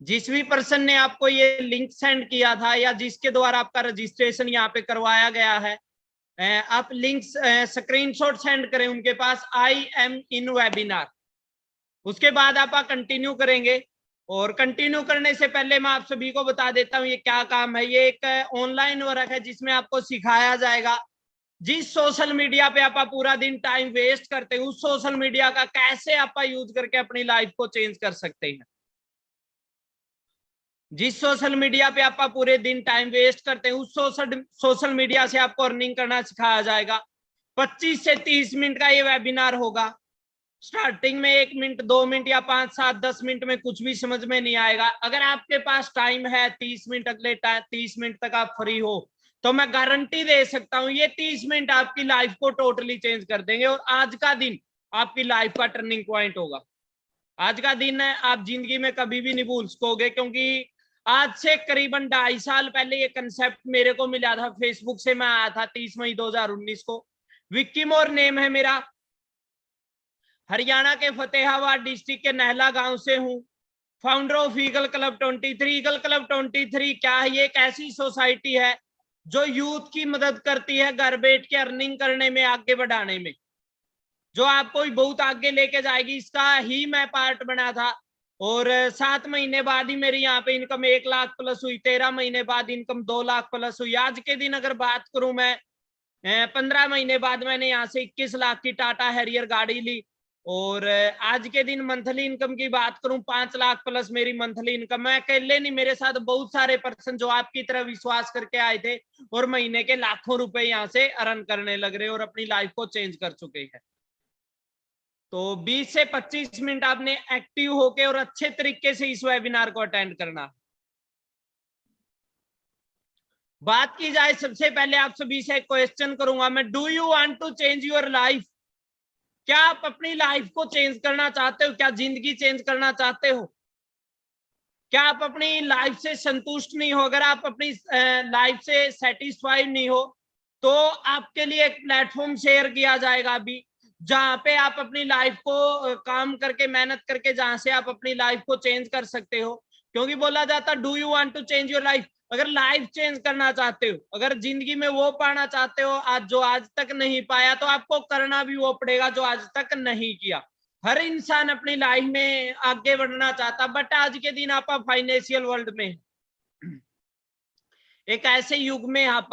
जिस भी पर्सन ने आपको ये लिंक सेंड किया था या जिसके द्वारा आपका रजिस्ट्रेशन यहाँ पे करवाया गया है, आप लिंक स्क्रीनशॉट सेंड करें उनके पास, आई एम इन वेबिनार। उसके बाद आप कंटिन्यू करेंगे। और कंटिन्यू करने से पहले मैं आप सभी को बता देता हूँ ये क्या काम है। ये एक ऑनलाइन वर्क है जिसमें आपको सिखाया जाएगा जिस सोशल मीडिया पे आप पूरा दिन टाइम वेस्ट करते हैं उस सोशल मीडिया का कैसे आप यूज करके अपनी लाइफ को चेंज कर सकते हैं। जिस सोशल मीडिया पे आप पूरे दिन टाइम वेस्ट करते हैं उस सोशल मीडिया से आपको अर्निंग करना सिखाया जाएगा। 25 से 30 मिनट का ये वेबिनार होगा। स्टार्टिंग में 1 मिनट 2 मिनट या 5 7 10 मिनट में कुछ भी समझ में नहीं आएगा। अगर आपके पास टाइम है 30 मिनट, अगले 30 मिनट तक आप फ्री हो, तो मैं गारंटी दे सकता हूं ये 30 मिनट आपकी लाइफ को टोटली चेंज कर देंगे। और आज का दिन आपकी लाइफ का टर्निंग पॉइंट होगा। आज का दिन है आप जिंदगी में कभी भी नहीं भूल सकोगे, क्योंकि आज से करीबन 2.5 साल पहले ये कंसेप्ट मेरे को मिला था। फेसबुक से मैं आया था 30 मई 2019 को। विक्की मोर नेम है मेरा। हरियाणा के फतेहाबाद डिस्ट्रिक्ट के नहला गांव से हूं। Founder of eagle club 23। Eagle club 23 क्या है? ये एक ऐसी सोसाइटी है जो यूथ की मदद करती है घर बैठ के अर्निंग करने में, आगे बढ़ाने में, जो आपको बहुत आगे लेके जाएगी। इसका ही मैं पार्ट बना था। और 7 महीने बाद ही मेरी यहाँ पे इनकम 1 लाख प्लस हुई। 13 महीने बाद इनकम 2 लाख प्लस हुई। आज के दिन अगर बात करूं मैं, 15 महीने बाद मैंने यहाँ से 21 लाख की टाटा हैरियर गाड़ी ली। और आज के दिन मंथली इनकम की बात करूं 5 लाख प्लस मेरी मंथली इनकम। मैं अकेले नहीं, मेरे साथ बहुत सारे पर्सन जो आपकी तरह विश्वास करके आए थे और महीने के लाखों रुपए यहाँ से अर्न करने लग रहे और अपनी लाइफ को चेंज कर चुके हैं। तो 20 से 25 मिनट आपने एक्टिव होके और अच्छे तरीके से इस वेबिनार को अटेंड करना। बात की जाए, सबसे पहले आप सभी से क्वेश्चन करूंगा मैं, do you want to change your life? क्या आप अपनी लाइफ को चेंज करना चाहते हो? क्या जिंदगी चेंज करना चाहते हो? क्या आप अपनी लाइफ से संतुष्ट नहीं हो? अगर आप अपनी लाइफ से सेटिस्फाइड नहीं हो तो आपके लिए एक प्लेटफॉर्म शेयर किया जाएगा अभी, जहां पे आप अपनी लाइफ को काम करके मेहनत करके जहां से आप अपनी लाइफ को चेंज कर सकते हो। क्योंकि बोला जाता do you want to change your life? अगर लाइफ चेंज करना चाहते हो, अगर जिंदगी में वो पाना चाहते हो आज जो आज तक नहीं पाया, तो आपको करना भी वो पड़ेगा जो आज तक नहीं किया। हर इंसान अपनी लाइफ में आगे बढ़ना चाहता, बट आज के दिन आप फाइनेंशियल वर्ल्ड में एक ऐसे युग में आप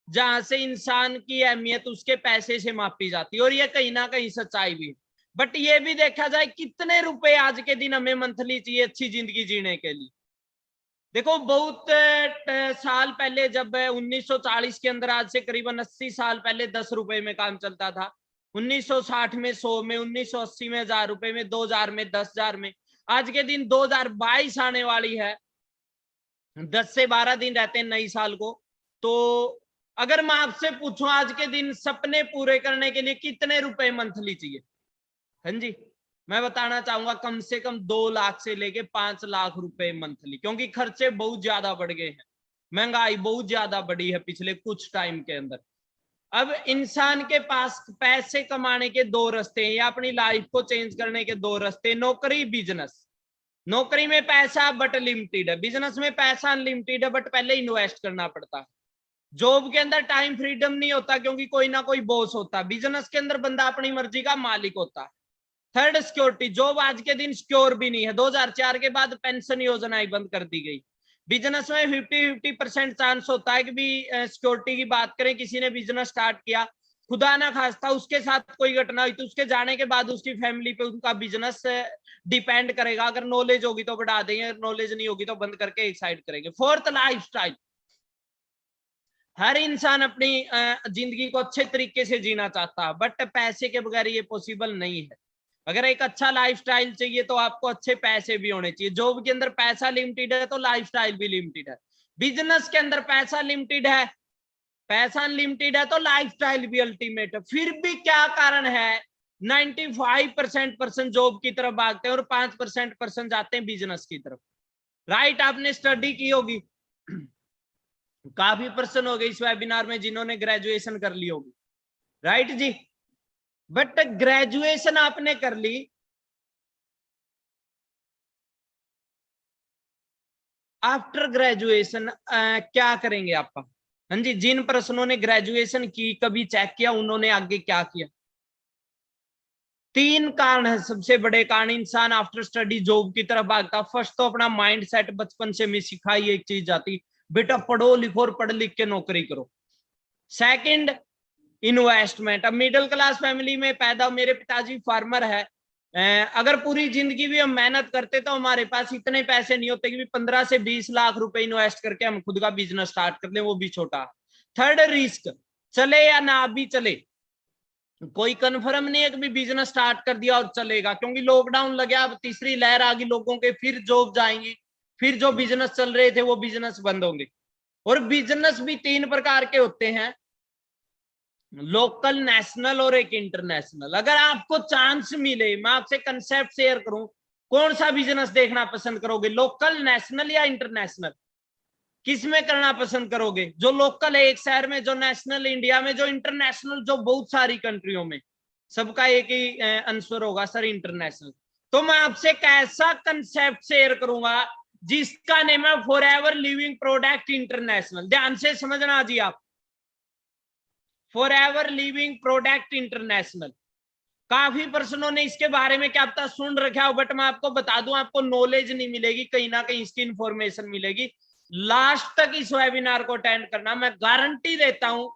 जहां से इंसान की अहमियत उसके पैसे से मापी जाती है। और ये कहीं ना कहीं सच्चाई भी है। बट ये भी देखा जाए कितने रुपए आज के दिन हमें मंथली चाहिए अच्छी जिंदगी जीने के लिए। देखो बहुत साल पहले, जब 1940 के अंदर, आज से करीबन 80 साल पहले 10 रुपए में काम चलता था। 1960 में 100 में, 1980 में 1000 रुपए में, 2000 में 10,000 में। आज के दिन 2022 आने वाली है, 10 से 12 दिन रहते हैं नई साल को। तो अगर मैं आपसे पूछूं आज के दिन सपने पूरे करने के लिए कितने रुपए मंथली चाहिए? हाँ जी, मैं बताना चाहूंगा कम से कम 2 लाख से लेके 5 लाख रुपए मंथली, क्योंकि खर्चे बहुत ज्यादा बढ़ गए हैं, महंगाई बहुत ज्यादा बढ़ी है पिछले कुछ टाइम के अंदर। अब इंसान के पास पैसे कमाने के 2 रास्ते हैं या अपनी लाइफ को चेंज करने के 2 रास्ते, नौकरी बिजनेस। नौकरी में पैसा बट लिमिटेड है, बिजनेस में पैसा अनलिमिटेड है बट पहले इन्वेस्ट करना पड़ता है। जॉब के अंदर टाइम फ्रीडम नहीं होता क्योंकि कोई ना कोई बॉस होता है। बिजनेस के अंदर बंदा अपनी मर्जी का मालिक होता है। Third, security. जॉब आज के दिन सिक्योर भी नहीं है। 2004 के बाद पेंशन योजनाएं बंद कर दी गई। बिजनेस में 50-50% चांस होता है कि भी सिक्योरिटी की बात करें, किसी ने बिजनेस स्टार्ट किया, खुदा ना खास्ता उसके साथ कोई घटना हुई तो उसके जाने के बाद उसकी फैमिली पे उनका बिजनेस डिपेंड करेगा। अगर नॉलेज होगी तो बढ़ा देंगे, अगर नॉलेज नहीं होगी तो बंद करके एक साइड करेंगे। Fourth, lifestyle. हर इंसान अपनी जिंदगी को अच्छे तरीके से जीना चाहता है, बट पैसे के बगैर ये पॉसिबल नहीं है। अगर एक अच्छा लाइफस्टाइल चाहिए तो आपको अच्छे पैसे भी होने चाहिए। जॉब के अंदर पैसा लिमिटेड है तो लाइफस्टाइल भी लिमिटेड है। बिजनेस के अंदर पैसा लिमिटेड है, पैसा अनलिमिटेड है तो लाइफस्टाइल भी अल्टीमेट है। फिर भी क्या कारण है 95% पर्सन जॉब की तरफ भागते हैं और 5% पर्सन जाते हैं बिजनेस की तरफ। राइट, आपने स्टडी की होगी। काफी पर्सन हो गए इस वेबिनार में जिन्होंने ग्रेजुएशन कर ली होगी, राइट जी। बट ग्रेजुएशन आपने कर ली, आफ्टर ग्रेजुएशन क्या करेंगे आप? हाँ जी, जिन प्रश्नों ने ग्रेजुएशन की, कभी चेक किया उन्होंने आगे क्या किया? 3 कारण है सबसे बड़े कारण इंसान आफ्टर स्टडी जॉब की तरफ भागता। फर्स्ट तो अपना माइंड सेट बचपन से मैं सिखाई एक चीज जाती, बेटा पढ़ो लिखो और पढ़ लिख के नौकरी करो। Second, investment. अब मिडिल क्लास फैमिली में पैदा, मेरे पिताजी फार्मर है, अगर पूरी जिंदगी भी हम मेहनत करते तो हमारे पास इतने पैसे नहीं होते कि 15 से 20 लाख रुपए इन्वेस्ट करके हम खुद का बिजनेस स्टार्ट कर लें, वो भी छोटा। Third, risk. चले या ना भी चले, कोई कंफर्म नहीं है कि बिजनेस स्टार्ट कर दिया और चलेगा, क्योंकि लॉकडाउन लग गया, अब तीसरी लहर आ गई, लोगों के फिर जॉब जाएंगी, फिर जो बिजनेस चल रहे थे वो बिजनेस बंद होंगे। और बिजनेस भी 3 प्रकार के होते हैं, लोकल, नेशनल और एक इंटरनेशनल। अगर आपको चांस मिले, मैं आपसे कंसेप्ट शेयर करूं, कौन सा बिजनेस देखना पसंद करोगे, लोकल, नेशनल या इंटरनेशनल? किस में करना पसंद करोगे? जो लोकल है एक शहर में, जो नेशनल इंडिया में, जो इंटरनेशनल जो बहुत सारी कंट्रियों में। सबका एक ही आंसर होगा सर, इंटरनेशनल। तो मैं आपसे एक ऐसा कंसेप्ट शेयर करूंगा जिसका नेम है फॉरएवर लिविंग प्रोडक्ट इंटरनेशनल। ध्यान से समझना जी आप, फॉरएवर लिविंग प्रोडक्ट इंटरनेशनल। काफी पर्सनों ने इसके बारे में क्या पता सुन रखा हो, बट मैं आपको बता दूं, आपको नॉलेज नहीं मिलेगी, कहीं ना कहीं इसकी इंफॉर्मेशन मिलेगी। लास्ट तक इस वेबिनार को अटेंड करना, मैं गारंटी देता हूं।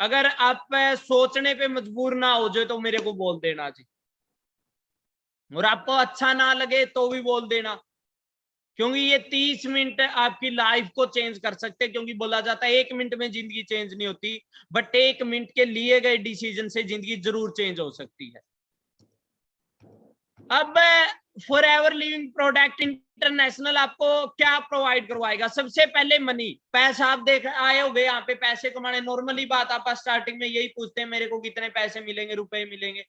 अगर आप सोचने पे मजबूर ना हो जाए तो मेरे को बोल देना जी, और आपको अच्छा ना लगे तो भी बोल देना, क्योंकि ये 30 मिनट आपकी लाइफ को चेंज कर सकते हैं। क्योंकि बोला जाता है 1 मिनट में जिंदगी चेंज नहीं होती, बट 1 मिनट के लिए गए डिसीजन से जिंदगी जरूर चेंज हो सकती है। अब फॉरएवर लिविंग प्रोडक्ट इंटरनेशनल आपको क्या प्रोवाइड करवाएगा? सबसे पहले मनी, पैसा। आप देख आए हो गए यहाँ पे पैसे कमाने, नॉर्मली बात आप स्टार्टिंग में यही पूछते हैं, मेरे को कितने पैसे मिलेंगे, रुपए मिलेंगे।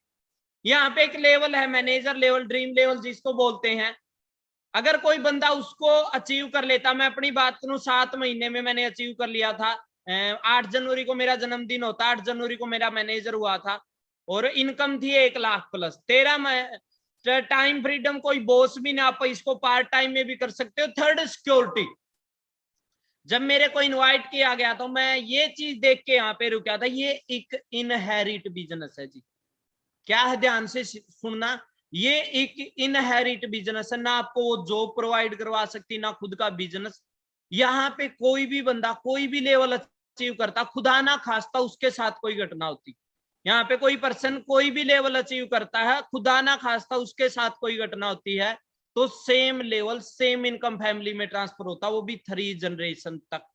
यहाँ पे एक लेवल है, मैनेजर लेवल, ड्रीम लेवल जिसको बोलते हैं। अगर कोई बंदा उसको अचीव कर लेता, मैं अपनी बात करूं, 7 महीने में मैंने अचीव कर लिया था। 8 जनवरी को मेरा जन्मदिन होता, 8 जनवरी को मेरा मैनेजर हुआ था, और इनकम थी 1 लाख प्लस। 13 टाइम फ्रीडम, कोई बॉस भी ना, आप इसको पार्ट टाइम में भी कर सकते हो। Third, security. जब मेरे को इनवाइट किया गया तो मैं ये चीज देख के यहाँ पे रुका था, ये एक इनहेरिट बिजनेस है जी। क्या है, ध्यान से सुनना, ये एक इनहेरिट बिजनेस है, ना आपको वो जॉब प्रोवाइड करवा सकती, ना खुद का बिजनेस। यहाँ पे कोई भी बंदा कोई भी लेवल अचीव करता, खुदा ना खास्ता उसके साथ कोई घटना होती, यहाँ पे कोई पर्सन कोई भी लेवल अचीव करता है, खुदा ना खास्ता उसके साथ कोई घटना होती है, तो same level same income family में ट्रांसफर होता, वो भी 3 जनरेशन तक।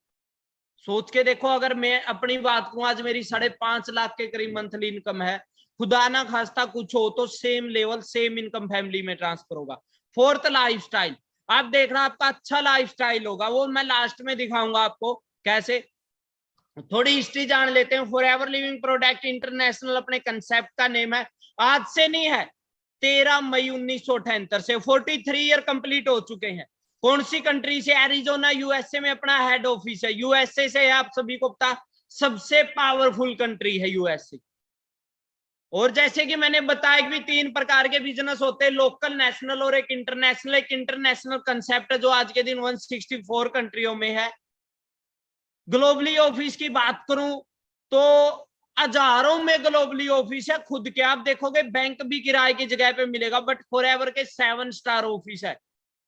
सोच के देखो, अगर मैं अपनी बात करूं, आज मेरी 5.5 लाख के करीब मंथली इनकम है, खुदा ना खास्ता कुछ हो तो same level same income family में ट्रांसफर होगा। Fourth, lifestyle. आप देखना आपका अच्छा लाइफस्टाइल होगा, वो मैं लास्ट में दिखाऊंगा आपको कैसे। थोड़ी हिस्ट्री जान लेते हैं। फॉरएवर लिविंग प्रोडक्ट इंटरनेशनल अपने कंसेप्ट का नेम है, आज से नहीं है, 13 मई 1978 से 43 ईयर कंप्लीट हो चुके हैं। कौन सी कंट्री से? एरिजोना, यूएसए में अपना हेड ऑफिस है। यूएसए से आप सभी को पता, सबसे पावरफुल कंट्री है यूएसए। और जैसे कि मैंने बताया कि 3 प्रकार के बिजनेस होते हैं, लोकल, नेशनल और एक इंटरनेशनल। एक इंटरनेशनल कंसेप्ट है जो आज के दिन 164 कंट्रियों में है। ग्लोबली ऑफिस की बात करूं तो हजारों में ग्लोबली ऑफिस है खुद के। आप देखोगे बैंक भी किराए की जगह पे मिलेगा, बट फॉरएवर के 7 स्टार ऑफिस है।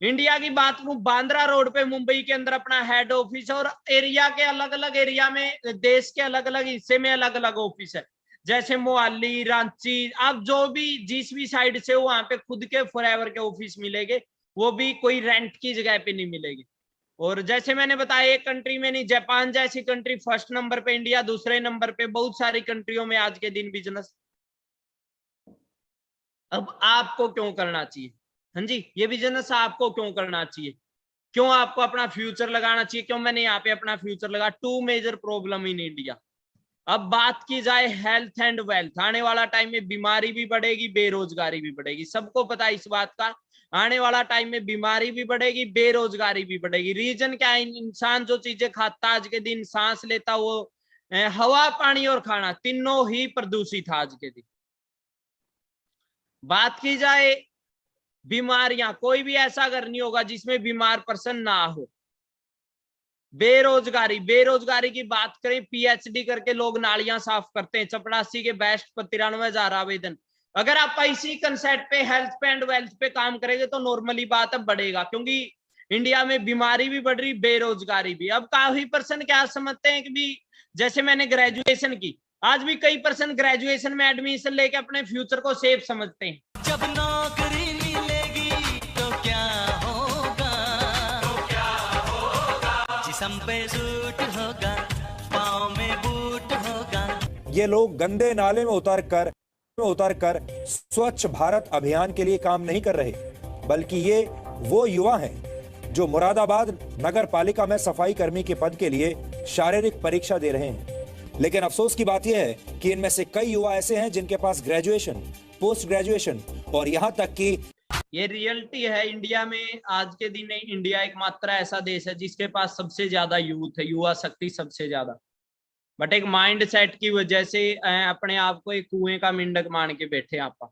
इंडिया की बात करूं, बांद्रा रोड पे मुंबई के अंदर अपना हेड ऑफिस है, और एरिया के अलग अलग एरिया में, देश के अलग अलग हिस्से में अलग अलग ऑफिस है, जैसे मोहाली, रांची, आप जो भी जिस भी साइड से हो वहां पे खुद के फॉरएवर के ऑफिस मिलेंगे, वो भी कोई रेंट की जगह पे नहीं मिलेगी। और जैसे मैंने बताया, एक कंट्री में नहीं, जापान जैसी कंट्री फर्स्ट नंबर पे, इंडिया दूसरे नंबर पे, बहुत सारी कंट्रियों में आज के दिन बिजनेस। अब आपको क्यों करना चाहिए? हाँ जी, ये बिजनेस आपको क्यों करना चाहिए, क्यों आपको अपना फ्यूचर लगाना चाहिए, क्यों मैंने यहाँ पे अपना फ्यूचर लगा? 2 मेजर प्रॉब्लम इन इंडिया। अब बात की जाए हेल्थ एंड वेल्थ, आने वाला टाइम में बीमारी भी बढ़ेगी, बेरोजगारी भी बढ़ेगी, सबको पता है इस बात का। आने वाला टाइम में बीमारी भी बढ़ेगी, बेरोजगारी भी बढ़ेगी। रीजन क्या है? इंसान जो चीजें खाता आज के दिन, सांस लेता, वो हवा, पानी और खाना, तीनों ही प्रदूषित है आज के दिन। बात की जाए बीमारियां, कोई भी ऐसा घर नहीं होगा जिसमें बीमार पर्सन ना हो। बेरोजगारी, बेरोजगारी की बात करें, पीएचडी करके लोग नालियां साफ करते हैं, चपड़ासी के बेस्ट 93,000 आवेदन। अगर आप इसी कंसेप्ट पे हेल्थ पे एंड वेल्थ पे काम करेंगे तो नॉर्मली बात अब बढ़ेगा, क्योंकि इंडिया में बीमारी भी बढ़ रही, बेरोजगारी भी। अब काफी पर्सन क्या समझते हैं कि भी जैसे मैंने ग्रेजुएशन की, आज भी कई पर्सन ग्रेजुएशन में एडमिशन लेके अपने फ्यूचर को सेफ समझते हैं। जब नौकरी मिलेगी तो क्या होगा, जिस्म पे सूट होगा, पाँव में बूट होगा। ये लोग गंदे नाले में उतर कर स्वच्छ भारत अभियान के लिए काम नहीं कर रहे, बल्कि ये वो युवा हैं जो मुरादाबाद नगर पालिका में सफाई कर्मी के पद के लिए शारीरिक परीक्षा दे रहे हैं। लेकिन अफसोस की बात यह है कि इनमें से कई युवा ऐसे हैं जिनके पास ग्रेजुएशन, पोस्ट ग्रेजुएशन और यहाँ तक कि ये रियलिटी है इंडिया में। आज के दिन इंडिया एकमात्र ऐसा देश है जिसके पास सबसे ज्यादा यूथ है, युवा शक्ति सबसे ज्यादा। बट एक माइंड सेट की वजह से अपने आप को एक कुएं का मेंढक मान के बैठे आप।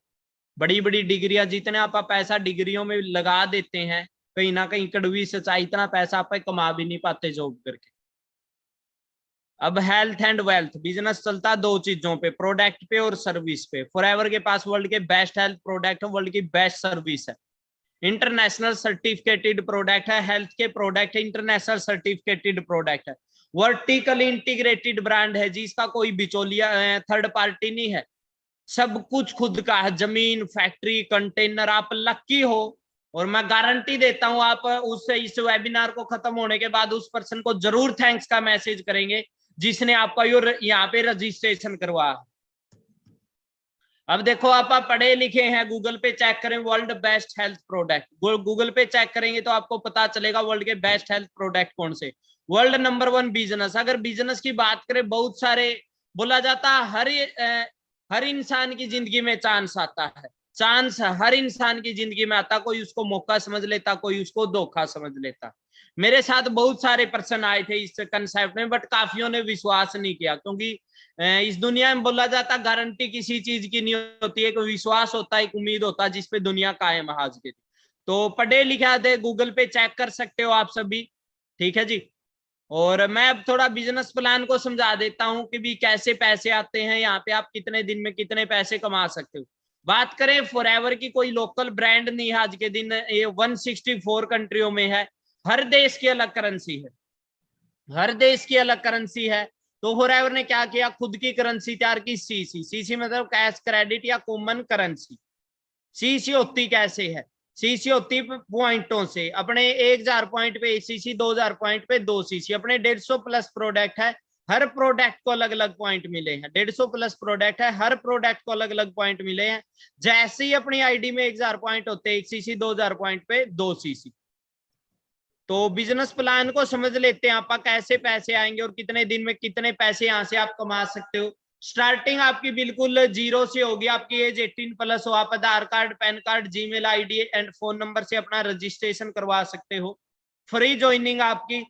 बड़ी बड़ी डिग्रियां, जितने आप पैसा डिग्रियों में लगा देते हैं, कहीं ना कहीं कड़वी सच्चाई, इतना पैसा आप कमा भी नहीं पाते जॉब करके। अब हेल्थ एंड वेल्थ बिजनेस चलता है दो चीजों पे, प्रोडक्ट पे और सर्विस पे। फॉरएवर के पास वर्ल्ड के बेस्ट हेल्थ प्रोडक्ट है, वर्ल्ड की बेस्ट सर्विस है, इंटरनेशनल सर्टिफिकेटेड प्रोडक्ट है। हेल्थ के प्रोडक्ट इंटरनेशनल सर्टिफिकेटेड प्रोडक्ट है, वर्टिकली इंटीग्रेटेड ब्रांड है जिसका कोई बिचौलिया थर्ड पार्टी नहीं है, सब कुछ खुद का है, जमीन, फैक्ट्री, कंटेनर। आप लक्की हो, और मैं गारंटी देता हूं आप इस वेबिनार को खत्म होने के बाद उस पर्सन को जरूर थैंक्स का मैसेज करेंगे जिसने आपका यहाँ पे रजिस्ट्रेशन करवा। अब देखो आप पढ़े लिखे हैं, गूगल पे चेक करें world best health product, Google पे चेक करेंगे तो आपको पता चलेगा वर्ल्ड के बेस्ट हेल्थ प्रोडक्ट कौन से। वर्ल्ड नंबर 1 बिजनेस, अगर बिजनेस की बात करें, बहुत सारे बोला जाता है हर इंसान की जिंदगी में चांस आता है, चांस हर इंसान की जिंदगी में आता, कोई उसको मौका समझ लेता, कोई उसको धोखा समझ लेता। मेरे साथ बहुत सारे पर्सन आए थे इस कंसेप्ट में, बट काफियों ने विश्वास नहीं किया, क्योंकि इस दुनिया में बोला जाता गारंटी किसी चीज की नहीं होती है, एक विश्वास होता है, एक उम्मीद होता है जिसपे दुनिया कायम है आज के दिन। तो पढ़े लिखा थे, गूगल पे चेक कर सकते हो आप सभी, ठीक है जी। और मैं अब थोड़ा बिजनेस प्लान को समझा देता हूं कि भी कैसे पैसे आते हैं यहाँ पे, आप कितने दिन में कितने पैसे कमा सकते हो। बात करें फॉरएवर की, कोई लोकल ब्रांड नहीं है आज के दिन, ये 164 कंट्रियों में है, हर देश की अलग करेंसी है, हर देश की अलग करेंसी है। तो फॉरएवर ने क्या किया, खुद की करेंसी तैयार की, सीसी। सीसी मतलब कैश क्रेडिट या कॉमन करेंसी। सीसी होती कैसे है, सीसी होती पॉइंटों से, अपने 1000 पॉइंट पे सीसी, 2000 पॉइंट पे 2 सीसी। अपने 150 प्लस प्रोडक्ट है, हर प्रोडक्ट को अलग अलग पॉइंट मिले हैं, 150 प्लस प्रोडक्ट है, हर प्रोडक्ट को अलग अलग पॉइंट मिले हैं। जैसे ही अपनी आईडी में 1000 पॉइंट होते हैं, 1 सीसी, 2000 पॉइंट पे 2 सीसी। तो बिजनेस प्लान को समझ लेते हैं आप, कैसे पैसे आएंगे और कितने दिन में कितने पैसे यहाँ से आप कमा सकते हो। स्टार्टिंग आपकी बिल्कुल जीरो से होगी, आपकी एज 18 प्लस हो, आप Aadhaar card, PAN card, Gmail ID and phone number से अपना रजिस्ट्रेशन करवा सकते हो, फ्री ज्वाइनिंग आपकी।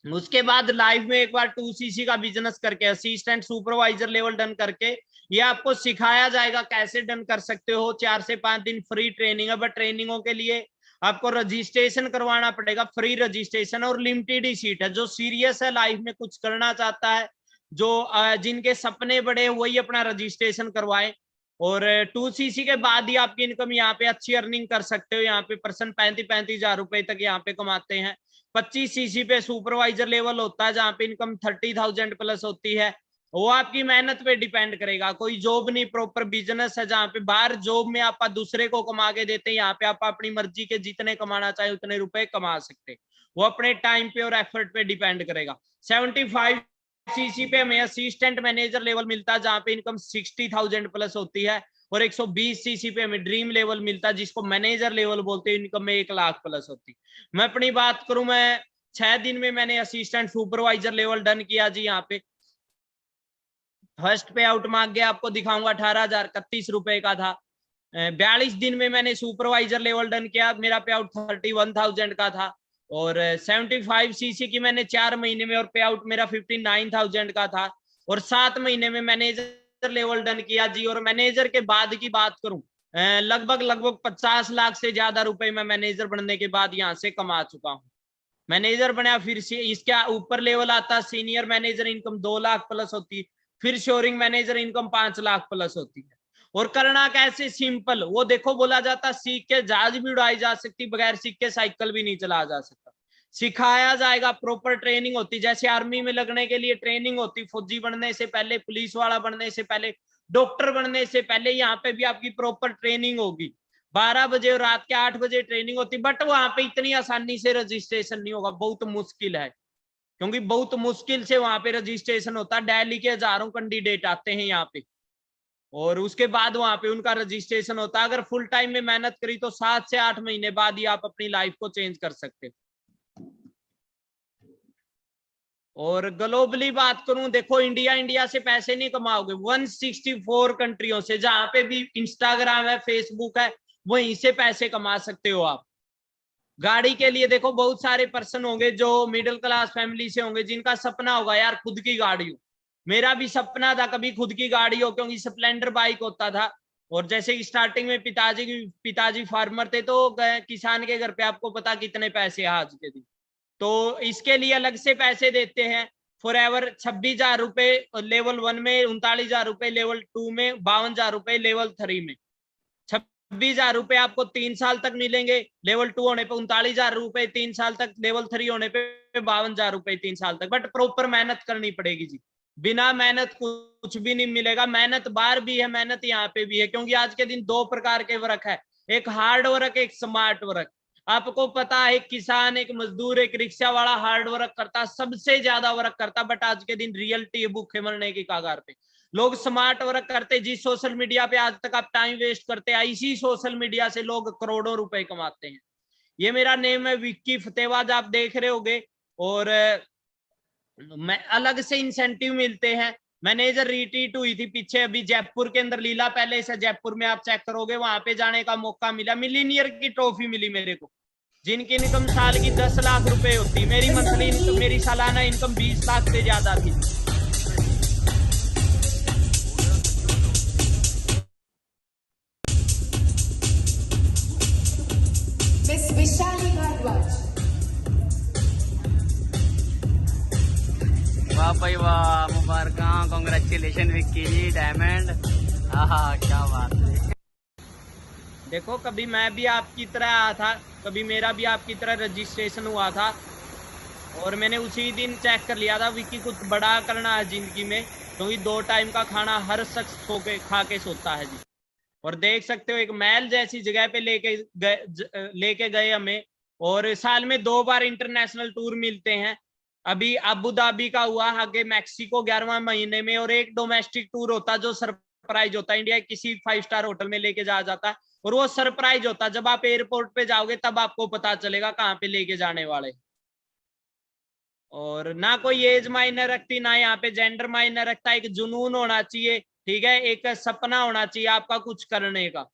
उसके बाद लाइव में एक बार 2 सीसी का बिजनेस करके, असिस्टेंट सुपरवाइजर लेवल डन करके, ये आपको सिखाया जाएगा कैसे डन कर सकते हो। 4 से 5 दिन फ्री ट्रेनिंग है, बट ट्रेनिंगों के लिए आपको रजिस्ट्रेशन करवाना पड़ेगा, फ्री रजिस्ट्रेशन, और लिमिटेड ही सीट है। जो सीरियस है, लाइफ में कुछ करना चाहता है, जो जिनके सपने बड़े, वही अपना रजिस्ट्रेशन करवाए। और 2 सीसी के बाद ही आपकी इनकम यहाँ पे अच्छी अर्निंग कर सकते हो। यहाँ पे पर्सन 35 हजार रुपए तक यहाँ पे कमाते हैं। 25 सीसी पे सुपरवाइजर लेवल होता है, जहाँ पे इनकम 30,000 प्लस होती है। वो आपकी मेहनत पे डिपेंड करेगा, कोई जॉब नहीं, प्रॉपर बिजनेस है, जहाँ पे बाहर जॉब में आप दूसरे को कमा के देते हैं, यहाँ पे आप अपनी मर्जी के जितने कमाना चाहे उतने रुपए कमा सकते हैं। वो अपने टाइम पे और एफर्ट पे डिपेंड करेगा। 75 सीसी पे हमें असिस्टेंट मैनेजर लेवल मिलता है, जहाँ पे इनकम 60,000 प्लस होती है। और 120 सीसी पे हमें ड्रीम लेवल मिलता है, जिसको मैनेजर लेवल बोलते हैं, इनकम में 1 लाख प्लस होती। मैं अपनी बात करूं, मैं 6 दिन में मैंने असिस्टेंट सुपरवाइजर लेवल डन किया जी। यहाँ पे फर्स्ट पे आउट मांग गया, आपको दिखाऊंगा, 18,031 रुपए का था। 42 दिन में मैंने सुपरवाइजर लेवल डन किया, मेरा पे आउट 31,000 का था। और 75 सीसी की मैंने 4 महीने में, और पे आउट मेरा 59,000 का था। और 7 महीने में मैनेजर लेवल डन किया जी। और मैनेजर के बाद की बात करूं, लगभग 50 लाख से ज्यादा रुपए मैं मैनेजर बनने के बाद यहाँ से कमा चुका हूँ। मैनेजर बनाया, फिर इसके ऊपर लेवल आता senior manager, income 2 lakh plus होती है, फिर shoring manager income 5 lakh plus होती है। और करना कैसे? सिंपल, वो देखो बोला जाता सीख के जहाज भी उड़ाई जा सकती, बगैर सीख के साइकिल भी नहीं चलाया जा सकता। सिखाया जाएगा, प्रॉपर ट्रेनिंग होती, जैसे आर्मी में लगने के लिए ट्रेनिंग होती, फौजी बनने से पहले, पुलिस वाला बनने से पहले, डॉक्टर बनने से पहले, यहाँ पे भी आपकी प्रॉपर ट्रेनिंग होगी। 12 बजे और रात के 8 बजे ट्रेनिंग होती, बट वहां पे इतनी आसानी से रजिस्ट्रेशन नहीं होगा, बहुत मुश्किल है, क्योंकि बहुत मुश्किल से वहां पे रजिस्ट्रेशन होता है। दिल्ली के हजारों कैंडिडेट आते हैं यहाँ पे, और उसके बाद वहां पे उनका रजिस्ट्रेशन होता है। अगर फुल टाइम में मेहनत करी तो 7 से 8 महीने बाद ही आप अपनी लाइफ को चेंज कर सकते हो। और ग्लोबली बात करूं, देखो इंडिया से पैसे नहीं कमाओगे, 164 कंट्रियों से, जहां पे भी इंस्टाग्राम है, फेसबुक है, वहीं से पैसे कमा सकते हो आप। गाड़ी के लिए देखो, बहुत सारे पर्सन होंगे जो मिडिल क्लास फैमिली से होंगे, जिनका सपना होगा यार खुद की गाड़ी हो। मेरा भी सपना था कभी खुद की गाड़ी हो, क्योंकि स्प्लेंडर बाइक होता था। और जैसे स्टार्टिंग में पिताजी फार्मर थे, तो किसान के घर पे आपको पता कितने पैसे आज के दिन, तो इसके लिए अलग से पैसे देते हैं। फॉरएवर 26,000 रुपए लेवल 1 में, 39,000 रुपए लेवल 2 में, 52,000 रुपए लेवल 3 में। 26,000 रुपए आपको 3 साल तक मिलेंगे, लेवल 2 होने पे 39,000 रुपए 3 साल तक, लेवल 3 होने पे 52,000 रुपए 3 साल तक। बट प्रॉपर मेहनत करनी पड़ेगी जी, बिना मेहनत कुछ भी नहीं मिलेगा। मेहनत बाहर भी है, मेहनत यहाँ पे भी है, क्योंकि आज के दिन 2 प्रकार के वर्क है, एक हार्ड वर्क, एक स्मार्ट वर्क। आपको पता है, एक किसान, एक मजदूर, एक रिक्शा वाला हार्ड वर्क करता, सबसे ज्यादा वर्क करता, बट आज के दिन रियलिटी है भूखे मरने की कगार पे। लोग स्मार्ट वर्क करते, जिस सोशल मीडिया पे आज तक आप टाइम वेस्ट करते हैं, इसी सोशल मीडिया से लोग करोड़ों रुपए कमाते हैं। ये मेरा नेम है विक्की फतेहवाज, आप देख रहे होगे। और मैं अलग से इंसेंटिव मिलते हैं। मैनेजर रिट्रीट हुई थी पीछे अभी जयपुर के अंदर, लीला पैलेस है जयपुर में, आप चेक करोगे, वहां पे जाने का मौका मिला, मिलीनियर की ट्रॉफी मिली मेरे को। जिनकी इनकम साल की 10 लाख रुपए होती, मेरी मंथली इनकम, मेरी सालाना इनकम 20 लाख से ज्यादा थी। मिस विशाली भारद्वाज। वाह भाई वाह, मुबारक, कांग्रेचुलेशन विक्की जी, डायमंड, हाँ क्या बात है। देखो कभी मैं भी आपकी तरह आया था, कभी मेरा भी आपकी तरह रजिस्ट्रेशन हुआ था, और मैंने उसी दिन चेक कर लिया था विक्की कुछ बड़ा करना है जिंदगी में, क्योंकि 2 टाइम का खाना हर शख्स खा के सोता है जी। और देख सकते हो, एक महल जैसी जगह पे लेके गए हमें, और साल में 2 बार इंटरनेशनल टूर मिलते हैं। अभी अबू धाबी का हुआ, आगे मैक्सिको 11वां महीने में, और एक डोमेस्टिक टूर होता जो सरप्राइज होता है, इंडिया किसी 5 स्टार होटल में लेके जाया जाता है, और वो सरप्राइज होता, जब आप एयरपोर्ट पे जाओगे तब आपको पता चलेगा कहाँ पे लेके जाने वाले। और ना कोई एज मायने रखती, ना यहाँ पे जेंडर मायने रखता, एक जुनून होना चाहिए, ठीक है, एक सपना होना चाहिए आपका कुछ करने का।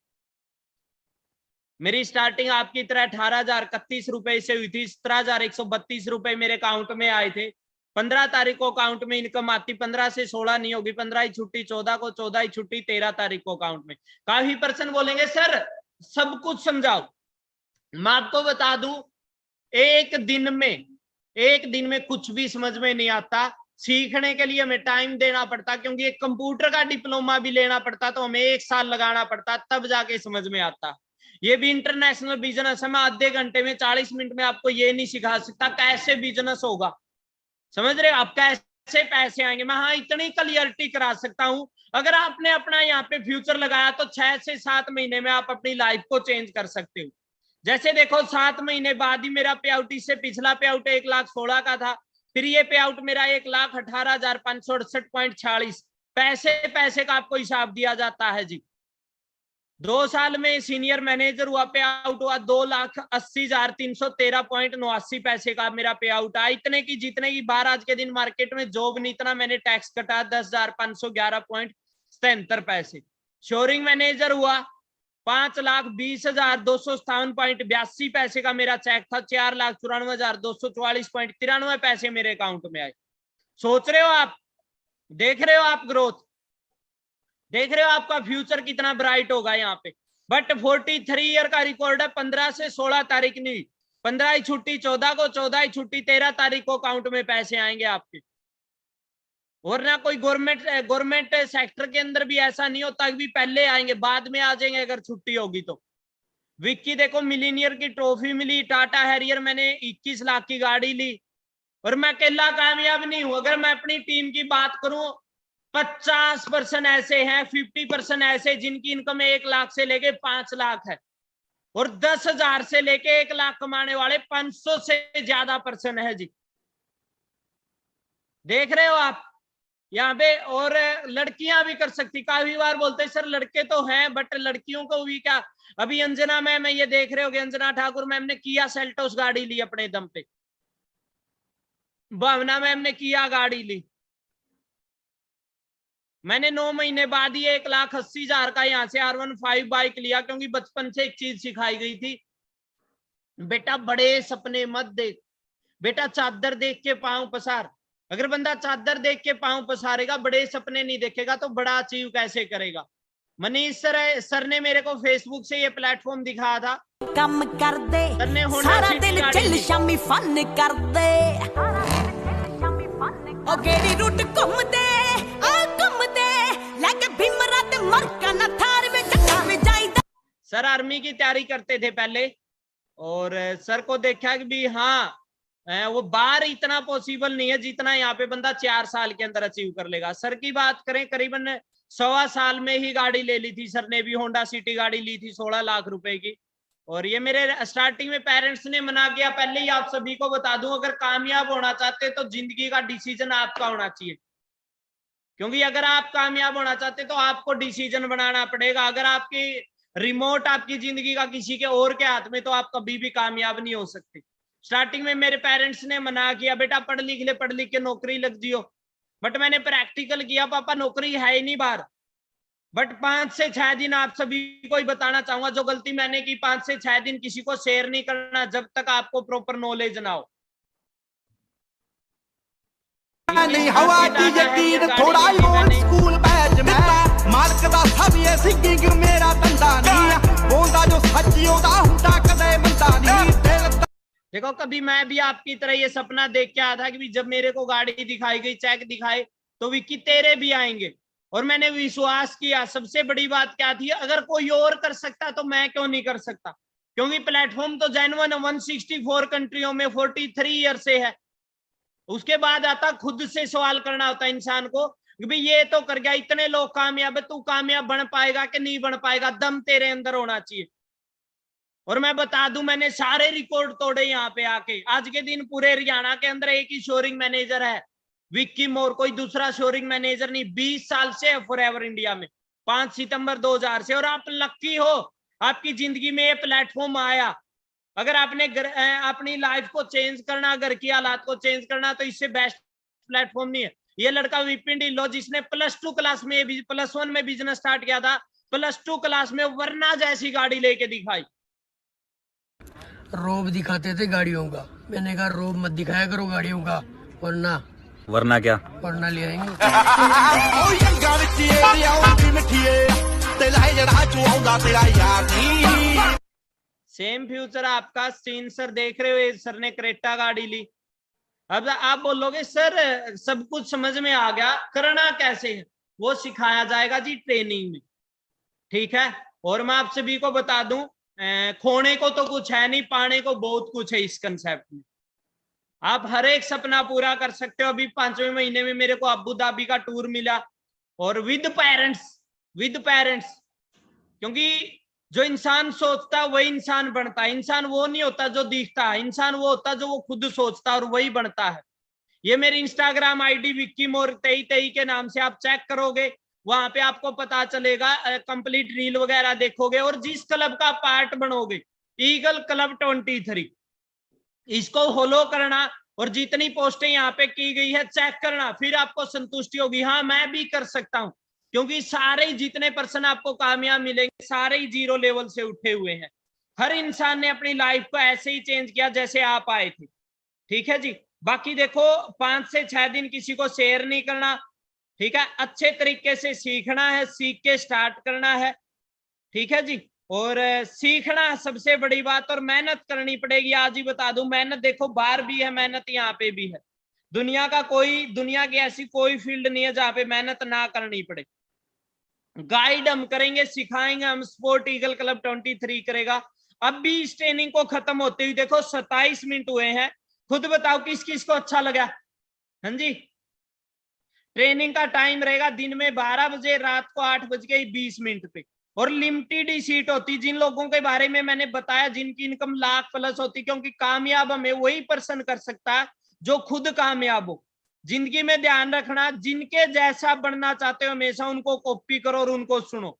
मेरी स्टार्टिंग आपकी तरह 18,031 रुपए से हुई थी, 17,132 रुपए मेरे अकाउंट में आए थे। 15 तारीख को अकाउंट में इनकम आती, 15 से 16 नहीं होगी, 15 ही छुट्टी, 14 को 14 ही छुट्टी, 13 तारीख को अकाउंट में। काफी पर्सन बोलेंगे सर सब कुछ समझाओ, मैं आपको बता दूं, एक दिन में कुछ भी समझ में नहीं आता। सीखने के लिए हमें टाइम देना पड़ता, क्योंकि एक कंप्यूटर का डिप्लोमा भी लेना पड़ता, तो हमें 1 साल लगाना पड़ता, तब जाके समझ में आता। ये भी इंटरनेशनल बिजनेस है, मैं आधे घंटे में 40 मिनट में आपको ये नहीं सिखा सकता कैसे बिजनेस होगा, समझ रहे हो आप, कैसे पैसे आएंगे। मैं हाँ इतनी क्लियरिटी करा सकता हूं, अगर आपने अपना यहाँ पे फ्यूचर लगाया तो 6 से 7 महीने में आप अपनी लाइफ को चेंज कर सकते हो। जैसे देखो 7 महीने बाद ही मेरा पे आउट, इससे पिछला पे आउट 1,16,000 का था, फिर ये पे आउट मेरा 1,18,568.46। पैसे का आपको हिसाब दिया जाता है जी। 2 साल में सीनियर मैनेजर हुआ, पे आउट हुआ 2,80,313.89 पैसे का मेरा पे आउट आया, इतने की जितने की बाहर आज के दिन मार्केट में जॉब नहीं, इतना मैंने टैक्स कटा 10,511.77 पैसे। शोरिंग मैनेजर हुआ 5,20,257.82 पैसे का मेरा चेक था, 4,94,244.93 पैसे मेरे अकाउंट में आए। सोच रहे हो आप, देख रहे हो आप ग्रोथ, देख रहे हो आपका फ्यूचर कितना ब्राइट होगा यहाँ पे। बट 43 ईयर का रिकॉर्ड है, 15 से 16 तारीख नहीं, 15 ही छुट्टी 14 को, 14 ही छुट्टी 13 तारीख को अकाउंट में पैसे आएंगे आपके। और ना कोई गवर्नमेंट सेक्टर के अंदर भी ऐसा नहीं होता कि पहले आएंगे बाद में आ जाएंगे अगर छुट्टी होगी तो। विक्की देखो मिलीनियर की ट्रॉफी मिली, टाटा हैरियर मैंने 21 लाख की गाड़ी ली, और मैं अकेला कामयाब नहीं हूं। अगर मैं अपनी टीम की बात करूं 50% ऐसे हैं, 50% ऐसे जिनकी इनकम 1 लाख से लेके 5 लाख है, और 10,000 से लेके 1 लाख कमाने वाले 500 से ज्यादा पर्सन है जी। देख रहे हो आप यहाँ पे। और लड़कियां भी कर सकती। काफी बार बोलते हैं सर लड़के तो हैं बट लड़कियों को भी क्या। अभी अंजना मैम ये देख रहे हो, अंजना ठाकुर मैम ने किया सेल्टोस गाड़ी ली अपने दम पे, भावना मैम ने किया गाड़ी ली। मैंने 9 महीने बाद ही 1,80,000 का यहाँ से R15 बाइक लिया, क्योंकि बचपन से एक चीज सिखाई गई थी, बेटा बड़े सपने मत देख, बेटा चादर देख के पांव पसार। अगर बंदा चादर देख के पांव पसारेगा, बड़े सपने नहीं देखेगा, तो बड़ा अचीव कैसे करेगा। मनीष सर ने मेरे को फेसबुक से ये प्लेटफॉर्म दिखाया था, कम कर दे सारा दिन चिल शामी फन कर दे, ओ गेड़ी रूट घूम दे लेके भीमरा ते मरका ना थार में चक्का में जाईदा। सर आर्मी की तैयारी करते थे पहले, और सर को देखा कि भी हाँ वो बाहर इतना पॉसिबल नहीं है जितना यहाँ पे बंदा 4 साल के अंदर अचीव कर लेगा। सर की बात करें करीबन 1.25 साल में ही गाड़ी ले ली थी सर ने भी, होंडा सिटी गाड़ी ली थी 16 लाख रुपए की। और ये मेरे स्टार्टिंग में पेरेंट्स ने मना किया। पहले ही आप सभी को बता दूं, अगर कामयाब होना चाहते तो जिंदगी का डिसीजन आपका होना चाहिए, क्योंकि अगर आप कामयाब होना चाहते तो आपको डिसीजन बनाना पड़ेगा। अगर आपकी रिमोट आपकी जिंदगी का किसी के और के हाथ में, तो आप कभी भी कामयाब नहीं हो सकते। स्टार्टिंग में मेरे पेरेंट्स ने मना किया, बेटा पढ़ लिख के नौकरी लग जियो, बट मैंने प्रैक्टिकल किया, पापा नौकरी है ही नहीं बाहर। बट 5 से 6 दिन आप सभी को ही बताना चाहूंगा, जो गलती मैंने की, 5 से 6 दिन किसी को शेयर नहीं करना जब तक आपको प्रॉपर नॉलेज ना हो। नहीं हवा की यकीन थोड़ा और स्कूल बैच में मार्क दा सब ये सिंगिंग मेरा धंधा नहीं बोलदा जो सच्ची ओदा हुंदा कदे बंदा नहीं। देखो कभी मैं भी आपकी तरह ये सपना देख के आया था कि जब मेरे को गाड़ी दिखाई गई, चेक दिखाए, तो विक्की तेरे भी आएंगे, और मैंने विश्वास किया। सबसे बड़ी बात क्या थी, अगर कोई और कर सकता तो मैं क्यों नहीं कर सकता, क्योंकि प्लेटफॉर्म तो जेन्युइन 164 कंट्रियों में 43 ईयर से है। उसके बाद आता खुद से सवाल करना होता है इंसान को कि भाई ये तो कर गया, इतने लोग कामयाब है, तू कामयाब बन पाएगा कि नहीं बन पाएगा, दम तेरे अंदर होना चाहिए। और मैं बता दूं, मैंने सारे रिकॉर्ड तोड़े यहाँ पे आके। आज के दिन पूरे हरियाणा के अंदर एक ही शोरिंग मैनेजर है, विक्की मोर, कोई दूसरा शोरिंग मैनेजर नहीं। 20 साल से है फॉरएवर इंडिया में, 5 सितंबर 2000 से। और आप लक्की हो, आपकी जिंदगी में ये प्लेटफॉर्म आया। अगर आपने अपनी लाइफ को चेंज करना, घर की हालात को चेंज करना, तो इससे बेस्ट प्लेटफॉर्म नहीं है। ये लड़का विपिन ढिल्लो, जिसने +2 क्लास में, +1 में बिजनेस स्टार्ट किया था, +2 क्लास में वरना जैसी गाड़ी लेके दिखाई। रोब दिखाते थे गाड़ियों का, मैंने कहा रोब मत दिखाया करो गाड़ियों का, वरना क्या, वरना ले आएंगे। सेम फ्यूचर आपका। सीन सर देख रहे हो, सर ने क्रेटा गाड़ी ली। अब आप बोलोगे सर सब कुछ समझ में आ गया, करना कैसे है, वो सिखाया जाएगा जी ट्रेनिंग में, ठीक है। और मैं आप सभी को बता दूं, खोने को तो कुछ है नहीं, पाने को बहुत कुछ है इस कंसेप्ट में। आप हर एक सपना पूरा कर सकते हो। अभी 5वें महीने में मेरे को अबू धाबी का टूर मिला, और विद पेरेंट्स, क्योंकि जो इंसान सोचता वही इंसान बनता है। इंसान वो नहीं होता जो दिखता है, इंसान वो होता जो वो खुद सोचता और वही बनता है। ये मेरी इंस्टाग्राम आईडी विक्की मोर 23 के नाम से आप चेक करोगे, वहां पे आपको पता चलेगा, कंप्लीट रील वगैरह देखोगे। और जिस क्लब का पार्ट बनोगे, ईगल क्लब 23, इसको फॉलो करना, और जितनी पोस्टें यहाँ पे की गई है चेक करना, फिर आपको संतुष्टि होगी, हाँ मैं भी कर सकता हूँ। क्योंकि सारे जितने पर्सन आपको कामयाब मिलेंगे, सारे ही 0 लेवल से उठे हुए हैं। हर इंसान ने अपनी लाइफ को ऐसे ही चेंज किया जैसे आप आए थे, ठीक है जी। बाकी देखो 5 से 6 दिन किसी को शेयर नहीं करना, ठीक है। अच्छे तरीके से सीखना है, सीख के स्टार्ट करना है, ठीक है जी। और सीखना सबसे बड़ी बात, और मेहनत करनी पड़ेगी। आज ही बता दूं, मेहनत देखो बाहर भी है, मेहनत यहाँ पे भी है। दुनिया की ऐसी कोई फील्ड नहीं है जहां पे मेहनत ना करनी पड़े। गाइड हम करेंगे, सिखाएंगे हम, स्पोर्ट ईगल क्लब 23 करेगा। अब भी इस ट्रेनिंग को खत्म होते हुए देखो 27 मिनट हुए हैं। खुद बताओ किस किस को अच्छा लगा? हाँ जी, ट्रेनिंग का टाइम रहेगा दिन में 12 बजे, रात को 8:20 पे, और लिमिटेड ही सीट होती। जिन लोगों के बारे में मैंने बताया जिनकी इनकम लाख प्लस होती, क्योंकि कामयाब हमें वही पर्सन कर सकता है जो खुद कामयाब हो। जिंदगी में ध्यान रखना, जिनके जैसा बनना चाहते हो हमेशा उनको कॉपी करो और उनको सुनो।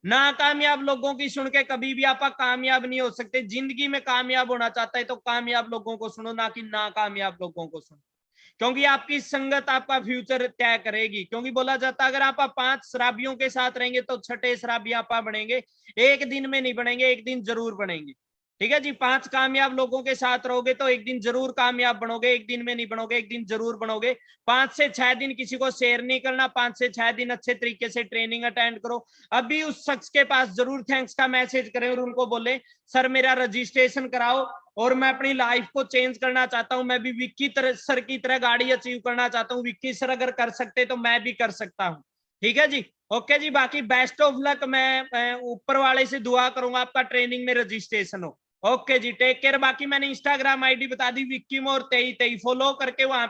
नाकामयाब लोगों की सुन के कभी भी आप कामयाब नहीं हो सकते। जिंदगी में कामयाब होना चाहता है तो कामयाब लोगों को सुनो, ना कि नाकामयाब लोगों को सुनो, क्योंकि आपकी संगत आपका फ्यूचर तय करेगी। क्योंकि बोला जाता है अगर आप 5 शराबियों के साथ रहेंगे तो 6ठे शराबी आप बनेंगे। एक दिन में नहीं बनेंगे, एक दिन जरूर बनेंगे। ठीक है जी, 5 कामयाब लोगों के साथ रहोगे तो एक दिन जरूर कामयाब बनोगे, एक दिन में नहीं बनोगे, एक दिन जरूर बनोगे। 5 से 6 दिन किसी को शेयर नहीं करना, 5 से 6 दिन अच्छे तरीके से ट्रेनिंग अटेंड करो। अभी उस शख्स के पास जरूर थैंक्स का मैसेज करें और उनको बोले सर मेरा रजिस्ट्रेशन कराओ और मैं अपनी लाइफ को चेंज करना चाहता हूं, मैं भी विक्की सर की तरह गाड़ी अचीव करना चाहता हूं। विक्की सर अगर कर सकते तो मैं भी कर सकता हूं। ठीक है जी, ओके जी, बाकी बेस्ट ऑफ लक। मैं ऊपर वाले से दुआ करूंगा आपका ट्रेनिंग में रजिस्ट्रेशन हो। ओके जी, टेक केयर। बाकी मैंने इंस्टाग्राम आईडी बता दी, विक्की मोर 2323, फॉलो करके वहां